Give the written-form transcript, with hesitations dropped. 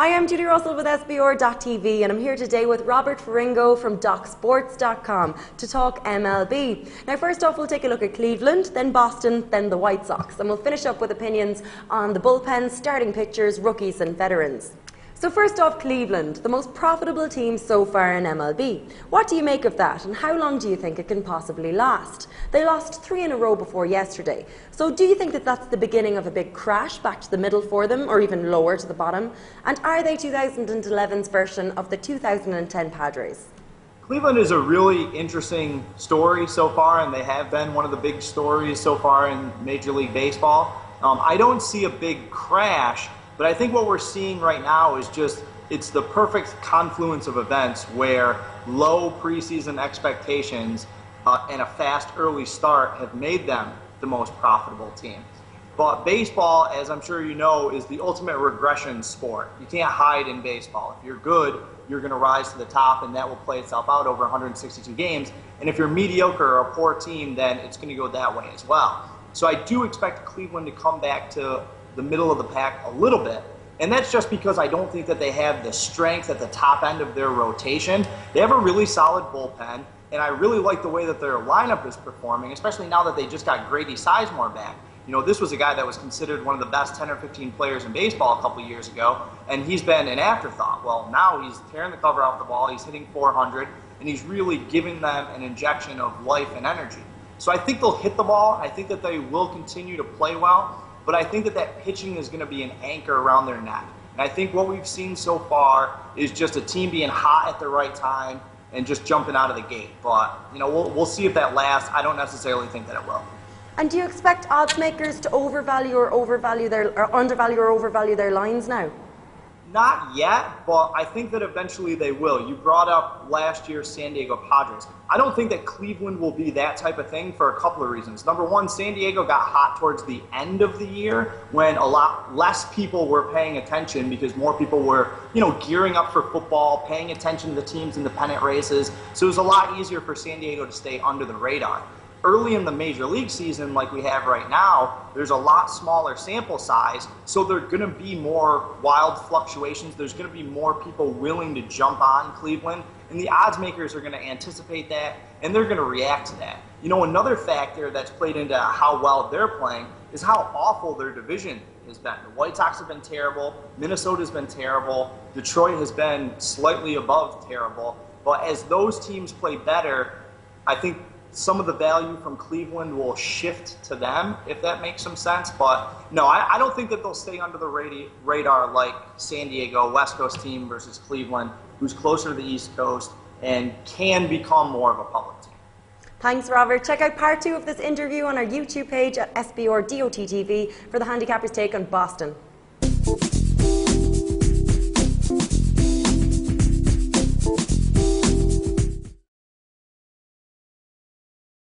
Hi, I'm Judy Russell with SBR.TV and I'm here today with Robert Faringo from DocSports.com to talk MLB. Now first off we'll take a look at Cleveland, then Boston, then the White Sox, and we'll finish up with opinions on the bullpens, starting pitchers, rookies and veterans. So first off, Cleveland, the most profitable team so far in MLB. What do you make of that and how long do you think it can possibly last? They lost 3 in a row before yesterday. So do you think that that's the beginning of a big crash back to the middle for them or even lower to the bottom? And are they 2011's version of the 2010 Padres? Cleveland is a really interesting story so far, and they have been one of the big stories so far in Major League Baseball. I don't see a big crash, but I think what we're seeing right now is it's the perfect confluence of events where low preseason expectations and a fast early start have made them the most profitable team. But baseball, as I'm sure you know, is the ultimate regression sport. You can't hide in baseball. If you're good, you're going to rise to the top, and that will play itself out over 162 games. And if you're mediocre or a poor team, then it's going to go that way as well. So I do expect Cleveland to come back to the middle of the pack a little bit. And that's just because I don't think that they have the strength at the top end of their rotation. They have a really solid bullpen, and I really like the way that their lineup is performing, especially now that they just got Grady Sizemore back. You know, this was a guy that was considered one of the best 10 or 15 players in baseball a couple years ago, and he's been an afterthought. Well, now he's tearing the cover off the ball, he's hitting 400, and he's really giving them an injection of life and energy. So I think they'll hit the ball. I think that they will continue to play well. But I think that pitching is going to be an anchor around their neck. And I think what we've seen so far is just a team being hot at the right time and just jumping out of the gate. But, you know, we'll see if that lasts. I don't necessarily think that it will. And do you expect odds makers to undervalue or overvalue their lines now? Not yet, but I think that eventually they will. You brought up last year's San Diego Padres. I don't think that Cleveland will be that type of thing for a couple of reasons. Number one, San Diego got hot towards the end of the year when a lot less people were paying attention because more people were, gearing up for football, paying attention to the team's independent races. So it was a lot easier for San Diego to stay under the radar. Early in the Major League season, like we have right now, there's a lot smaller sample size, so there are going to be more wild fluctuations. There's going to be more people willing to jump on Cleveland, and the odds makers are going to anticipate that, and they're going to react to that. Another factor that's played into how well they're playing is how awful their division has been. The White Sox have been terrible. Minnesota's been terrible. Detroit has been slightly above terrible. But as those teams play better, I think some of the value from Cleveland will shift to them, if that makes some sense. But no, I don't think that they'll stay under the radar like San Diego, West Coast team versus Cleveland, who's closer to the East Coast and can become more of a public team. Thanks, Robert. Check out part 2 of this interview on our YouTube page at SBR.TV for the Handicapper's Take on Boston.